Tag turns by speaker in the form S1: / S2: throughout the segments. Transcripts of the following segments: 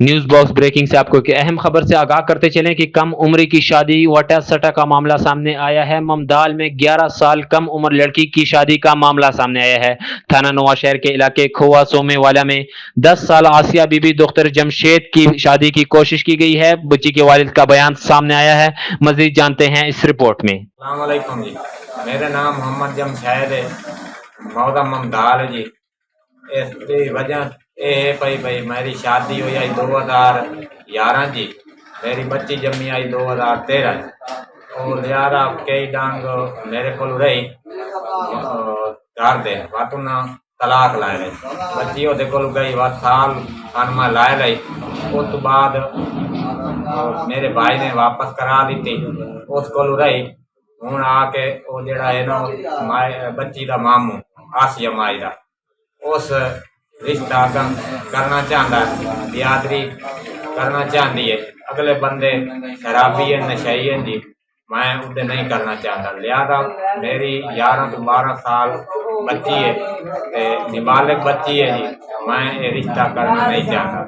S1: News box breaking से आपको एक अहम खबर से आगाह करते चलें कि कम उम्र की शादी वटा सटा का मामला सामने आया है। ममदाल में 11 साल कम उम्र लड़की की शादी का मामला सामने आया है। थाना नवा शहर के इलाके खोवा सोमे वाला में 10 साल आसिया बीबी दोख्तर जमशेद की शादी की कोशिश की गई है। बच्ची के वालिद का बयान सामने आया है। मजीद जानते हैं इस रिपोर्ट में।
S2: अस्सलाम वालेकुम जी, मेरा नाम मोहम्मद जमशेद है, मौदा ममदाल है जी। इसकी वजह ये है भाई मेरी शादी हुई आई 2011 जी, मेरी बच्ची जमी आई 2013 और यार कई डांग मेरे को रही घर दे वातू ना तलाक लाए रही बच्ची वो को गई वह साल अनमा लाए रही। उस तो बाद मेरे भाई ने वापस करा दी थी उस को रही हूँ आके वो जड़ा है ना माए बच्ची का मामू आसिया माई का उस रिश्ता करना चाहता है, बिरादरी करना चाहती है। अगले बंदे शराबी है नशई है जी, मैं उसे नहीं करना चाहता। लिहाजा मेरी 11 तो 12 साल बच्ची है, नाबालिग बच्ची है जी, मैं ये रिश्ता करना नहीं चाहता।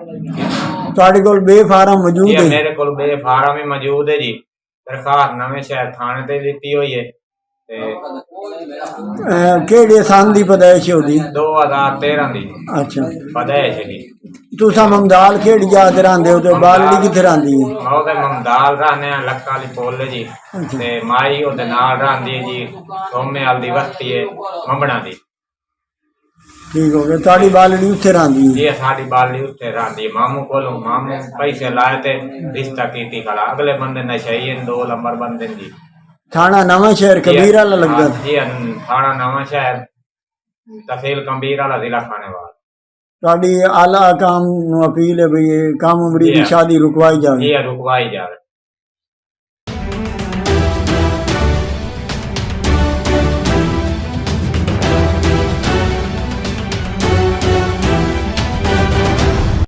S3: ਤੁਹਾਡੇ ਕੋਲ ਬੇਫਾਰਮ ਮੌਜੂਦ
S2: जी
S3: है?
S2: मेरे को बेफारम ही मौजूद है जी, दरखास्त नवे शहर थाने ते दी हुई है।
S3: ਕਿਹੜੇ ਸਾਲ ਦੀ ਪੈਦਾਇਸ਼ ਉਹਦੀ?
S2: 2013 ਦੀ
S3: ਅੱਛਾ,
S2: पैदाइश है जी।
S3: ਤੁਸੀਂ ਮਮਦਾਲ ਕਿਹੜੀ ਯਾਦ ਰਹਿੰਦੇ ਹੋ ਤੇ ਬਾਲੜੀ ਕਿੱਥੇ ਰਹਿੰਦੀ ਹੈ?
S2: ਉਹਦੇ ਮਮਦਾਲ रहने लक्का वाली पोल जी ते माई ਉਹਦੇ ਨਾਲ रहंदी है जी, सोमे वाली बस्ती है मंबड़ा दी।
S3: ठीक हो गया, ਤੁਹਾਡੀ ਬਾਲੜੀ ਉੱਥੇ ਰਹਿੰਦੀ ਹੈ?
S2: ये साडी बाली उत्ते रहंदी है मामू कोलों। मामू पैसे लाए ते रिश्ता कीती खड़ा, अगले बंदे नशई हैं, 2 नंबर बंदे जी।
S3: ਥਾਣਾ ਨਵਾਂ ਸ਼ਹਿਰ ਕਬੀਰ ਵਾਲਾ ਲੱਗਦਾ?
S2: जी थाना नवा शहर तहसील कबीर वाला जिला खानेवाल।
S3: ਤੁਹਾਡੀ ਆਲਾ काम ਨੂੰ अपील है भी ये कम उम्र की शादी रुकवाई जाए।
S2: ये रुकवाई जाए।